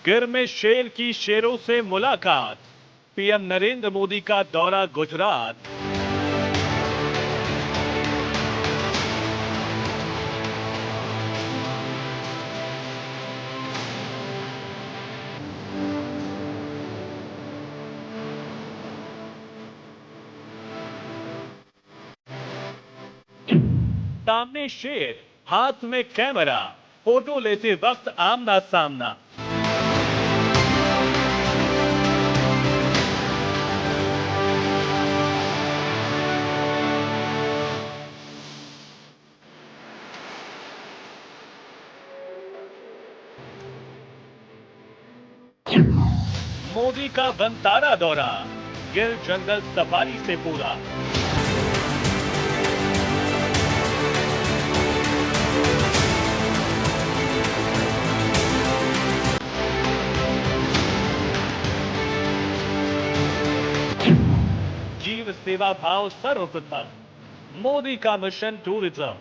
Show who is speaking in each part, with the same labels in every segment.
Speaker 1: गिर में शेर की शेरों से मुलाकात, पीएम नरेंद्र मोदी का दौरा गुजरात। सामने शेर, हाथ में कैमरा, फोटो लेते वक्त आमना सामना। मोदी का वनतारा दौरा, गिर जंगल सफारी से पूरा। जीव सेवा भाव सर्वप्रथम, मोदी का मिशन टूरिज्म।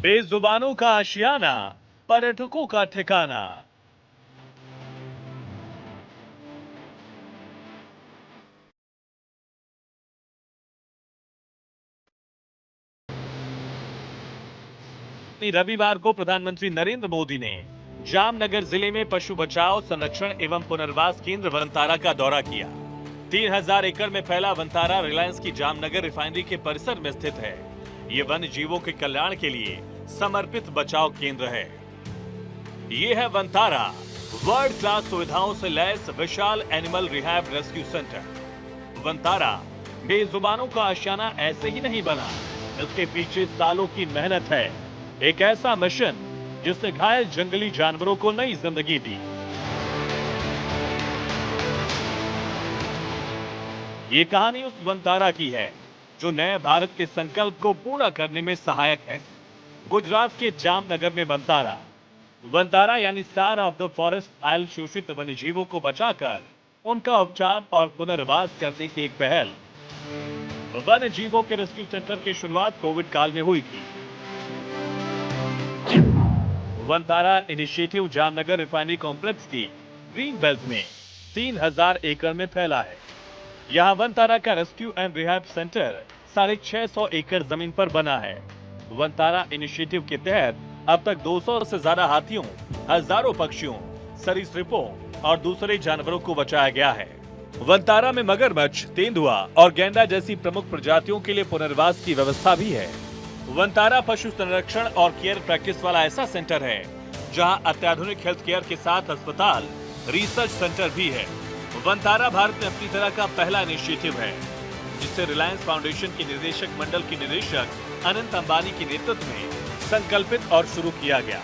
Speaker 1: बेजुबानों का आशियाना, पर्यटकों का ठिकाना। रविवार को प्रधानमंत्री नरेंद्र मोदी ने जामनगर जिले में पशु बचाव, संरक्षण एवं पुनर्वास केंद्र वनतारा का दौरा किया। 3000 एकड़ में फैला वनतारा रिलायंस की जामनगर रिफाइनरी के परिसर में स्थित है। ये वन्य जीवों के कल्याण के लिए समर्पित बचाव केंद्र है। ये है वनतारा, वर्ल्ड क्लास सुविधाओं से लैस विशाल animal rehab rescue centre. Vantara बेजुबानों का आशियाना ऐसे ही नहीं बना, इसके पीछे सालों की मेहनत है। एक ऐसा मिशन जिसने घायल जंगली जानवरों को नई जिंदगी दी। ये कहानी उस वनतारा की है जो नए भारत के संकल्प को पूरा करने में सहायक है। गुजरात के जामनगर में वनतारा, वनतारा यानी star of the forest oil शोषित वन्य जीवों को बचाकर उनका उपचार और पुनर्वास करने की एक पहल। वन्य जीवों के रेस्क्यू सेंटर की शुरुआत कोविड काल में हुई थी। Vantara initiative Jamnagar refinery complex की ग्रीन बेल्ट में 3000 एकड़ में फैला है। यहाँ वनतारा का रेस्क्यू एंड रिहैब सेंटर 650 एकड़ जमीन पर बना है। वनतारा इनिशिएटिव के तहत अब तक 200 से ज्यादा हाथियों, हजारों पक्षियों, सरीसृपों और दूसरे जानवरों को बचाया गया है। वनतारा में मगरमच्छ, तेंदुआ और गैंडा जैसी प्रमुख प्रजातियों के लिए पुनर्वास की व्यवस्था भी है। वनतारा पशु संरक्षण और केयर प्रैक्टिस वाला ऐसा सेंटर है जहां अत्याधुनिक हेल्थ केयर के साथ अस्पताल, रिसर्च सेंटर भी है। वनतारा भारत में अपनी तरह का पहला इनिशिएटिव है जिसे रिलायंस फाउंडेशन के निदेशक मंडल के निदेशक अनंत अंबानी के नेतृत्व में संकल्पित और शुरू किया गया।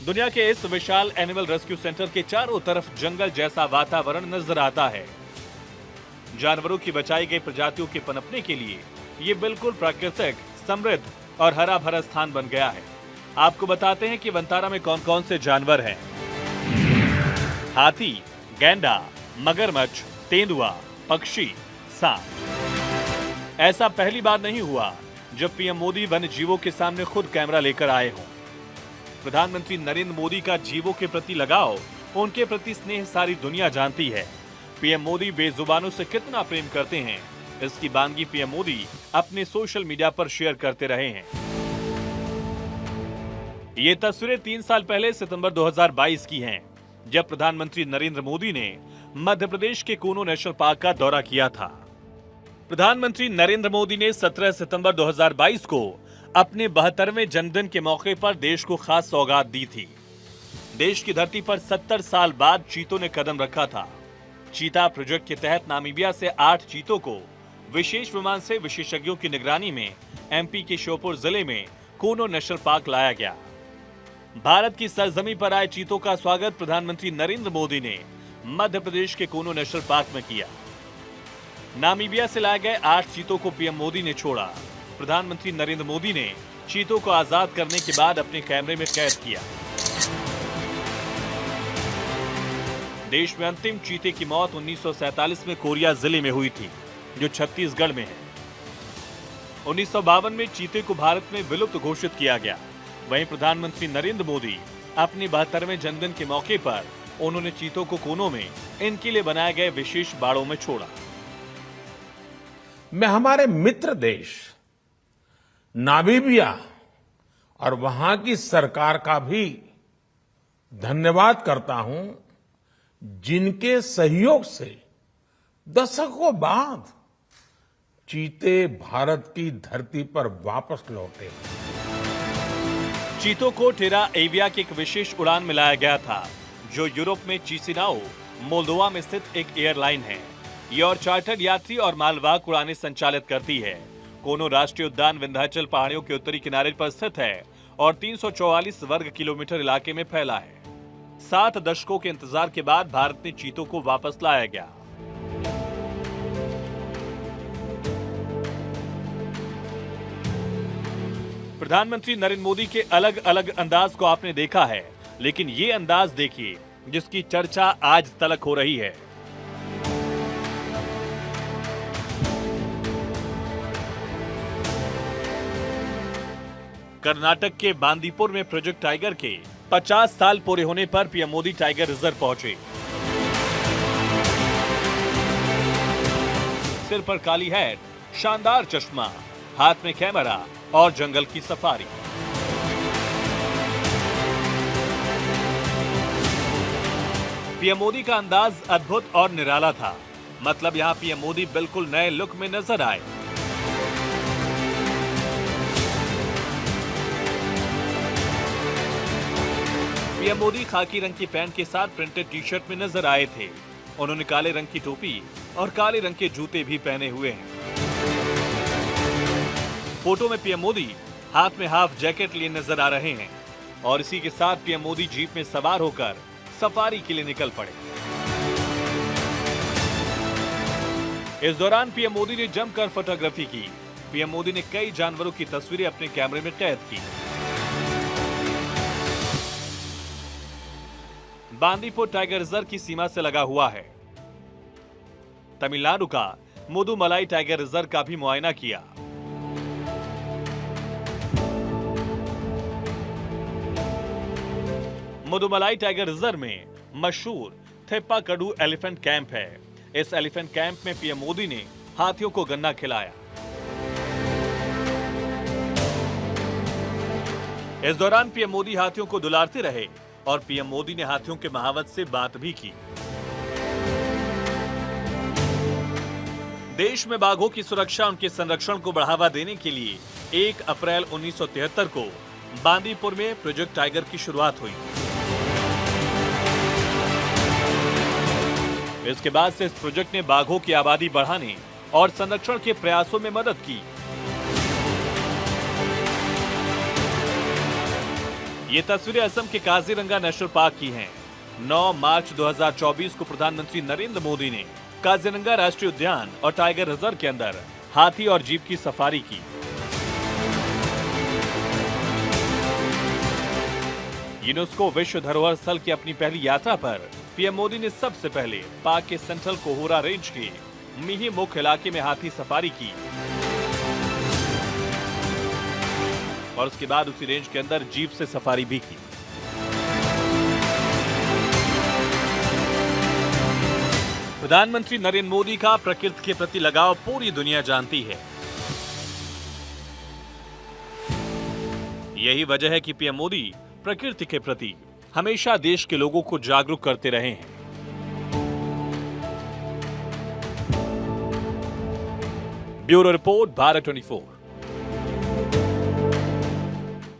Speaker 1: दुनिया के इस विशाल एनिमल रेस्क्यू सेंटर के चारों तरफ जंगल जैसा वातावरण नजर आता है। जानवरों की बचाई गई प्रजातियों के पनपने के लिए ये बिल्कुल प्राकृतिक, समृद्ध और हरा भरा स्थान बन गया है। आपको बताते हैं कि वनतारा में कौन कौन से जानवर हैं। हाथी, गैंडा, मगरमच्छ, तेंदुआ, पक्षी, सांप। ऐसा पहली बार नहीं हुआ जब पीएम मोदी वन्य जीवों के सामने खुद कैमरा लेकर आए हों। प्रधानमंत्री नरेंद्र मोदी का जीवों के प्रति लगाव, उनके प्रति स्नेह सारी दुनिया जानती है। पीएम मोदी बेजुबानों से कितना प्रेम करते हैं, इसकी बानगी पीएम मोदी अपने सोशल मीडिया पर शेयर करते रहे हैं। ये तस्वीरें 3 साल पहले सितंबर 2022 की हैं, जब प्रधानमंत्री नरेंद्र मोदी ने मध्य प्रदेश के कूनो नेशनल पार्क का दौरा किया था। प्रधानमंत्री नरेंद्र मोदी ने 17 सितंबर 2022 को अपने 72वें जन्मदिन के मौके पर देश को खास सौगात दी थी। देश की धरती पर 70 साल बाद चीतों ने कदम रखा था। चीता प्रोजेक्ट के तहत नामीबिया से 8 चीतों को विशेष विमान से विशेषज्ञों की निगरानी में एमपी के श्योपुर जिले में कूनो नेशनल पार्क लाया गया। भारत की सरजमी पर आए चीतों का स्वागत प्रधानमंत्री नरेंद्र मोदी ने मध्य प्रदेश के कूनो नेशनल पार्क में किया। नामीबिया से लाए गए 8 चीतों को पीएम मोदी ने छोड़ा। प्रधानमंत्री नरेंद्र मोदी ने चीतों को आजाद करने के बाद अपने कैमरे में कैद किया। देश में अंतिम चीते की मौत 1947 में कोरिया जिले में हुई थी, जो छत्तीसगढ़ में है। 1952 में चीते को भारत में विलुप्त घोषित किया गया। वहीं प्रधानमंत्री नरेंद्र मोदी अपने 72वें जन्मदिन के मौके पर उन्होंने चीतों को कोनों में इनके लिए बनाए गए विशेष बाड़ों में छोड़ा।
Speaker 2: मैं हमारे मित्र देश नामीबिया और वहां की सरकार का भी धन्यवाद करता हूं, जिनके सहयोग से दशकों बाद चीते भारत की धरती पर वापस लौटे।
Speaker 1: चीतों को टेरा एविया की एक विशेष उड़ान में लाया गया था, जो यूरोप में चिसिनाओ, मोल्दोवा में स्थित एक एयरलाइन है। ये और चार्टर्ड यात्री और मालवाहक उड़ानें संचालित करती है। कोनो राष्ट्रीय उद्यान विंध्याचल पहाड़ियों के उत्तरी किनारे पर स्थित है और 344 वर्ग किलोमीटर इलाके में फैला है। 7 दशकों के इंतजार के बाद भारत में चीतों को वापस लाया गया। प्रधानमंत्री नरेंद्र मोदी के अलग अलग अंदाज को आपने देखा है, लेकिन ये अंदाज देखिए जिसकी चर्चा आज तलक हो रही है। कर्नाटक के बांदीपुर में प्रोजेक्ट टाइगर के 50 साल पूरे होने पर पीएम मोदी टाइगर रिजर्व पहुंचे। सिर पर काली हैट, शानदार चश्मा, हाथ में कैमरा और जंगल की सफारी। पीएम मोदी का अंदाज अद्भुत और निराला था। मतलब यहां पीएम मोदी बिल्कुल नए लुक में नजर आए। पीएम मोदी खाकी रंग की पैंट के साथ प्रिंटेड टी शर्ट में नजर आए थे। उन्होंने काले रंग की टोपी और काले रंग के जूते भी पहने हुए हैं। फोटो में पीएम मोदी हाथ में हाफ जैकेट लिए नजर आ रहे हैं और इसी के साथ पीएम मोदी जीप में सवार होकर सफारी के लिए निकल पड़े। इस दौरान पीएम मोदी ने जमकर फोटोग्राफी की। पीएम मोदी ने कई जानवरों की तस्वीरें अपने कैमरे में कैद की। बांदीपुर टाइगर रिजर्व की सीमा से लगा हुआ है। तमिलनाडु का मुदुमलाई टाइगर रिजर्व का भी मुआयना किया। मुदुमलाई टाइगर रिजर्व में मशहूर थेप्पाकडू एलिफेंट कैंप है। इस एलिफेंट कैंप में पीएम मोदी ने हाथियों को गन्ना खिलाया। इस दौरान पीएम मोदी हाथियों को दुलारते रहे और पीएम मोदी ने हाथियों के महावत से बात भी की। देश में बाघों की सुरक्षा, उनके संरक्षण को बढ़ावा देने के लिए 1 अप्रैल 1973 को बांदीपुर में प्रोजेक्ट टाइगर की शुरुआत हुई। इसके बाद से इस प्रोजेक्ट ने बाघों की आबादी बढ़ाने और संरक्षण के प्रयासों में मदद की। ये तस्वीरें असम के काजीरंगा नेशनल पार्क की हैं। 9 मार्च 2024 को प्रधानमंत्री नरेंद्र मोदी ने काजीरंगा राष्ट्रीय उद्यान और टाइगर रिजर्व के अंदर हाथी और जीप की सफारी की। यूनेस्को विश्व धरोहर स्थल की अपनी पहली यात्रा पर पीएम मोदी ने सबसे पहले पाक के सेंट्रल कोहोरा रेंज के मिही मुख्य इलाके में हाथी सफारी की और उसके बाद उसी रेंज के अंदर जीप से सफारी भी की। प्रधानमंत्री नरेंद्र मोदी का प्रकृति के प्रति लगाव पूरी दुनिया जानती है। यही वजह है कि पीएम मोदी प्रकृति के प्रति हमेशा देश के लोगों को जागरूक करते रहे हैं। Bureau report, Bharat 24।